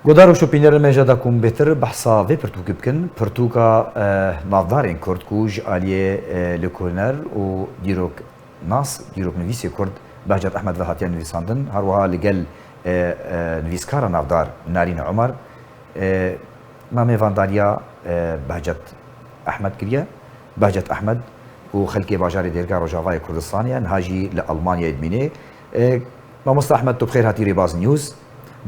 گودار و شوپینر مجادا کم بهتر بحثا و پرتوک بکن پرتوکا نافدارین کرد کوج آلیه لکولنر و دیروک ناس دیروک نویسی کرد بهجت احمد و هاتیان نویساندن هر وها لگل نویسکار نافدار نارین عمر ما میوانداریا بهجت احمد کریه بهجت احمد و خلکی باجار دیرگاه رجاوای کردستانیه نهاجی لألمانیا ادمینه ما مصطفى احمد تو بخير هاتي ريباز نيوز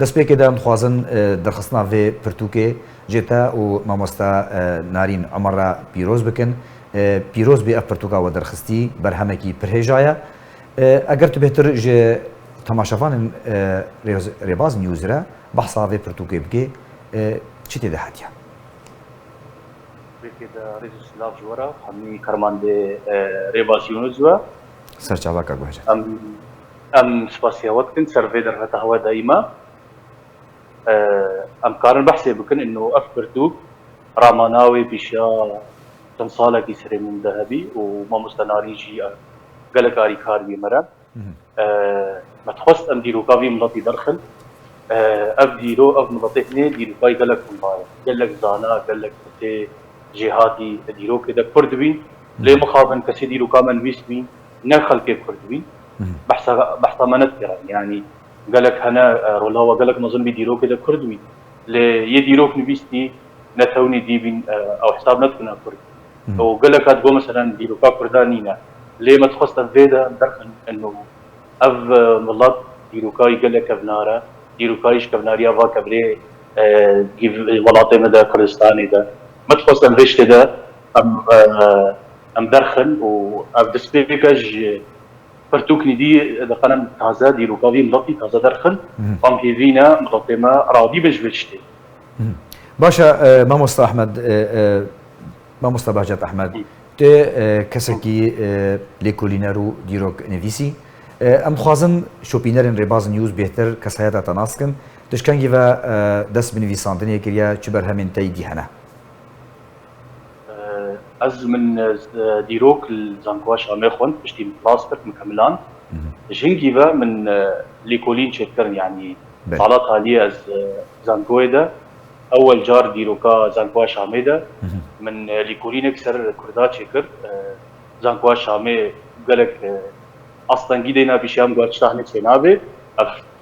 دەست پێ دەم خوازن دەرخستنا vê pirtûkê jête û mamosta Narîn Emer re pîroz bikin pîroz bê ev pirtûka we derxistî berhemekî pirhêja ye eger tu bêhtir ji temaşevanên Rêbaz News re behsa vê pirtûkê bikê çi tê de hetiye رئيس سلاف جوارا همي كرماندي ريباز يونس و serçavaka guhece ام سباسيا وقتن سيرفيدر هوا دايما ام كارن بحثي بكن انه افبرتوك راماناوي بيشا تمصالة كيسري من ذهبي وما مستناريجي قلقاري كاربي مرة ما تخص ام ديرو كافي ملطي درخل اف ديرو اف ملطي هني ديرو كاي قلق مبايا قلق زانا قلق تي جهاتي ديرو كده كردبين ليه مخافن كسي ديرو كامن ويسبين نخل كيف كردبين بحثا ما نذكره يعني قال لك هنا رولاوا قال لك نظن بيديرو كده كردوي يديروك نبيستي نتوني ديبين او حساب نتكنا كرد وقال لك هتقول مثلا ديروكا كردانينا ليه ما تخص فيدا درخن انه اف ملات ديروكاي قال لك بنارا ديروكايش كبناريا فا كبري ولاطي مدى كردستاني ده ما تخص فيش ده ام درخن و اف دسبيكاج برتوكني دي دقنا تازه ديرو كافي ملطي تازه درخل قام هيفينا ملطي ما راضي بجبشتي باشا ما مصطفى احمد ما مصطفى بهجت احمد ت كسكي ليكولينرو ديروك نفيسي ام خوازم شوبينرن ريباز نيوز بهتر كسايتا تناسكن تشكنجي و دس بنفيساندني كريا چبر همين تاي دي هنا از من ديروك الزانكواش اميخون بشتي ملاستر مكملان جنجيفا من ليكولين شكرن يعني صالات هالية از زانكويدا اول جار ديروكا زانكواش عميدا من ليكولين اكسر كردات شكر زانكواش عمي قالك اصلا جيدينا بشام قوات شاهنة سينابي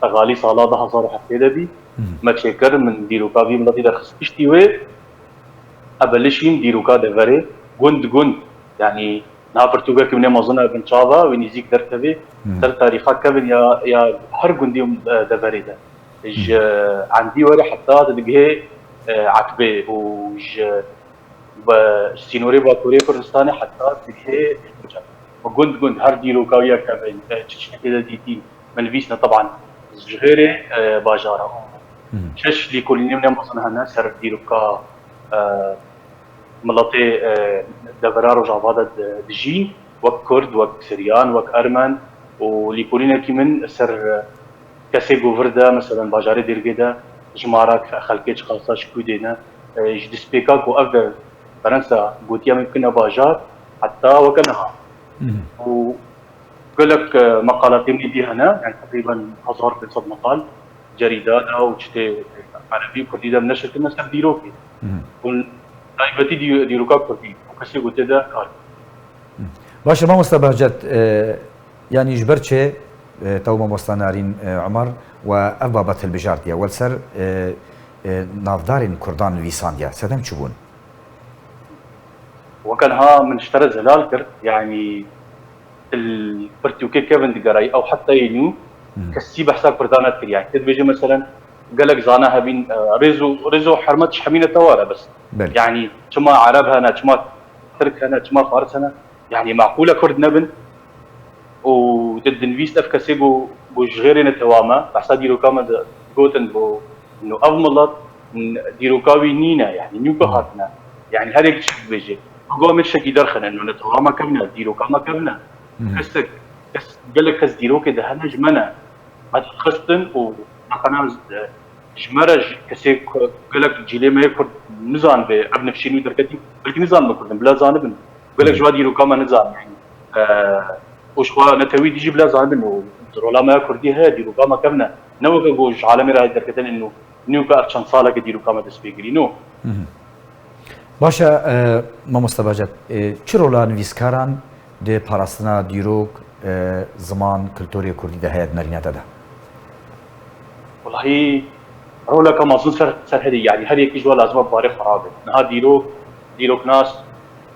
تغالي صالات ده هزار حفيدة بي ما تشكر من ديروكا بي ملاتي دا خسكشتي وي ابلشين ديروكا دفري جند يعني نابرتوغا كمني مازونا بن شافا ونيزيك درتبي تر تاريخات كبن يا هر جندي دفريدا اج عندي ورا حتى تلقيه عتبه وج سينوري باكوري كردستاني حتى تلقيه جند هر ديروكا ويا كبن كده ديتي من فيسنا طبعا زهيري باجارا شش لي كل نمنا مازونا هنا سر ديروكا ملطي دفرار وجافادا دجي وك كرد وك سريان وك ارمن وليكولينا كيمن سر كاسي غوفردا مثلا باجاري ديرغيدا جمارك خلكيش خاصه شكودينا جدسبيكاك واف فرنسا بوتيا ممكن باجار حتى وكنها وقال لك مقالات مني دي هنا يعني تقريبا 1000 في مقال جريدات او شتي عربي كردي ده من نشر كنا سر ديروكي دايبتي ديروكا كردي وكسي قلت ده كار باشا ما مستبهجت يعني جبرتشي تو ما مستنارين عمر وأبابت البجارتيا والسر نافدارين كردان ويسانديا سدم تشوفون وكان ها من اشترى زلال كرت يعني البرتوكي كيفن دقراي او حتى ينيو كسي بحساب كردانات كر يعني تبيجي مثلا قالك زانها بين ريزو حرمتش حمينه توارى بس بل. يعني كما عربها انا كما ترك انا كما فارس انا يعني معقوله كرد نبن وضد نفيست افكاسي بو جغيرين تواما بحسا ديرو كاما جوتن بو انه افملت ديروكاوي نينا يعني نيوكا هاتنا يعني هذيك شيء بيجي هو مش شكي درخن انه نتواما كمنا ديرو كاما كمنا كسك بس قال لك كس ديرو كده هنا جمنا ما تخستن وقناه جمرج كسي قال لك جيلي ما يكون نزان بابن فشيني دركتي قلت نزان ما كنا بلا زانبن قال لك جوا ديرو كاما نزان يعني وشوا نتوي ديجي بلا زانبن ولا ما كردي هادي وكاما كمنا نوك جوج عالمي راي دركتن انه نيو كارشان صالة كديرو كما تسبيقري نو باشا مامۆستا باجات چ ڕۆلا نویسکاران دێ پاراستنا دیرۆک زمان کلتۆری کوردی دا هەیە نەرینەتەدا والله رولا كما اظن سر هذه يعني هل يكي جوا لازم باري خرابه نها ديروك ناس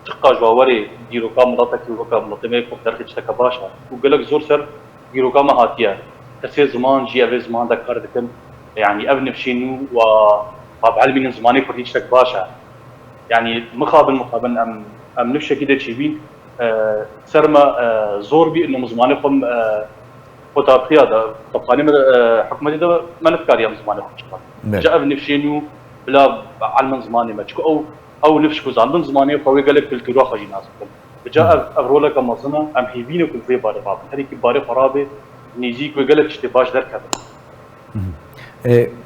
تقا جواوري ديروكا ملاتك ديروكا ملاتمي كوكتر تشتكا باشا وقالك زور سر ديروكا ما هاتيا كسي زمان جي افي زمان دا كار دكن يعني ابن بشينو و بعلمي زماني كردي تشتك باشا يعني مقابل ام نفشا كده تشيبين سرما زور بي انه زماني خم وتابقيا دا طبقاني حكومتي دا ما نفكر يا زماني خم جاء ابن بشينو بلا علم زماني ما تشكو او نفشكو زعلن زماني خوي قال لك الكروخ اجي ناس جاء افرولا كما صنع ام هيبينو كل في باري باب هذيك باري خرابه نيجيك وقال لك اشتباش دركب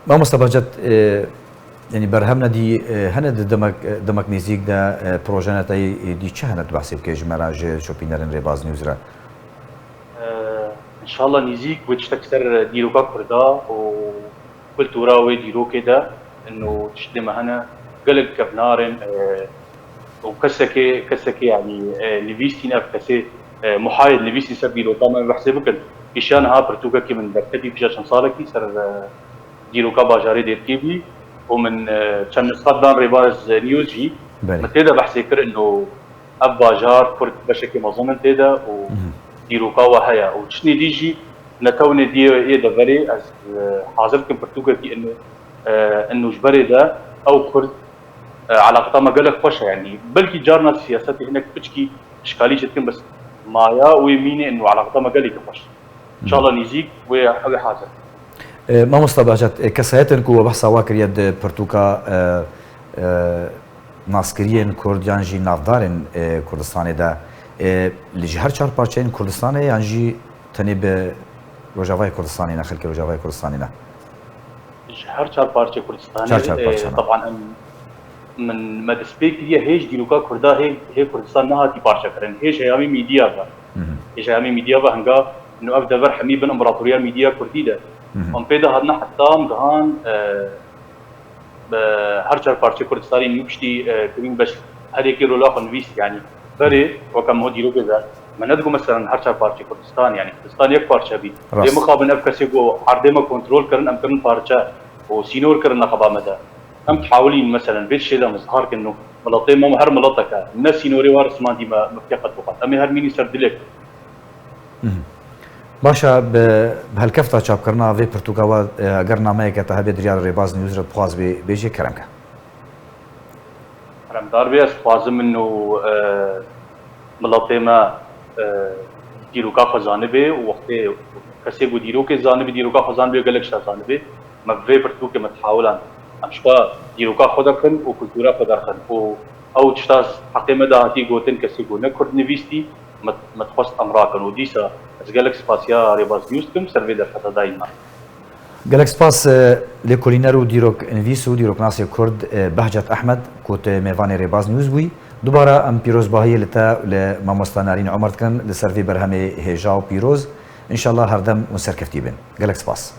ما مستبجت يعني برهمنا دي هنا دمك نزيك دا بروجانا تاي دي چه هنا تبحثي بكيج مراج شوبينرن ريباز نيوزرا ان شاء الله نزيك وش تكسر ديروكا كردا وكلتورا وديرو كده انه تشتم هنا قلق كبنارن وكسكي يعني ليفيستي ناف كسي محايد ليفيستي سبي لو طبعا بحسبك كيشان ها برتوكا كي من دكتي في جاشن صالكي سر ديروكا باجاري دير كيبي ومن كان نسخدان ريباز نيوزي متى بحسكر انه اب باجار كرت بشكل مظن تيدا وديروكا وهيا وشني ديجي نتوني دي ايه دغري از حاضر كم برتوكا كي انه جبري ده او كرد علاقتها ما قالك خوشة يعني بلكي جارنا السياسات هناك بتشكي اشكاليه جدا بس مايا ويميني انه علاقتها ما قالك خوش ان شاء الله نيزيك وحاجه حاضر ما مستباجت كسيتن كو بحثا واكر يد برتوكا ناسكريين كرديان جي نافدارن كردستان دا لجي هر چار پارچين كردستان يعني جي تني ب روجاواي كردستاني نا خلك روجاواي كردستاني نا هر چار پارچه كردستاني طبعا من ما تسبيك هي هيج ديروكا كردا هي كردستان نهاتي بارشا كرن هيج هيامي ميديا با هيج هيامي ميديا با هنگا انه ابدا بر حمي بن امبراطوريه ميديا كرديده ام بيدا هدنا حتى مدهان هر چار پارچه كردستاني نوبشتي كريم بس هذيك رولا خنويس يعني بري وكم هو ديروكا ذا ما ندغو مثلا هر چار پارچه كردستان يعني كردستان یک پارچه بي دي مقابل افكسي گو عردما كنترول كرن ام كرن پارچه وسينور كرن نقبا مدى هم تحاولين مثلا بيت شيء ده مظهر كأنه ملطين ما هر ملطك الناس سينوري وارس ما دي ما مفتقد فقط أما هر مين يسرد لك باشا بهالكفتة شاب كرنا في برتغال قرنا ما يكتها بدريال ريباز نيوزر بخاز بيجي كرمك رمدار بيس خازم إنه ملطين ما ديروكا خزانبه ووقت كسي بديروكا زانبه ديروكا خزانبه قالك شا زانبه ما في برتغال متحاولان امشقا ديروكا خدرخن وكلتورا خدرخن او تشتاز حقيمه دهاتي جوتن كسي جونا كرد نفيستي متخص امراكن وديسا از جالكس سباسيا ريباز نيوزكم سيرفي در حتى دايما جالكس سباس لكولينرو ديروك انفيسو ديروك ناسي كرد بهجت احمد كوت ميفاني ريباز نيوز بوي دوباره ام بيروز باهي لتا لماموستانارين عمر كان لسيرفي برهمي هيجاو بيروز ان شاء الله هردم ونسركفتي بن جالكس سباس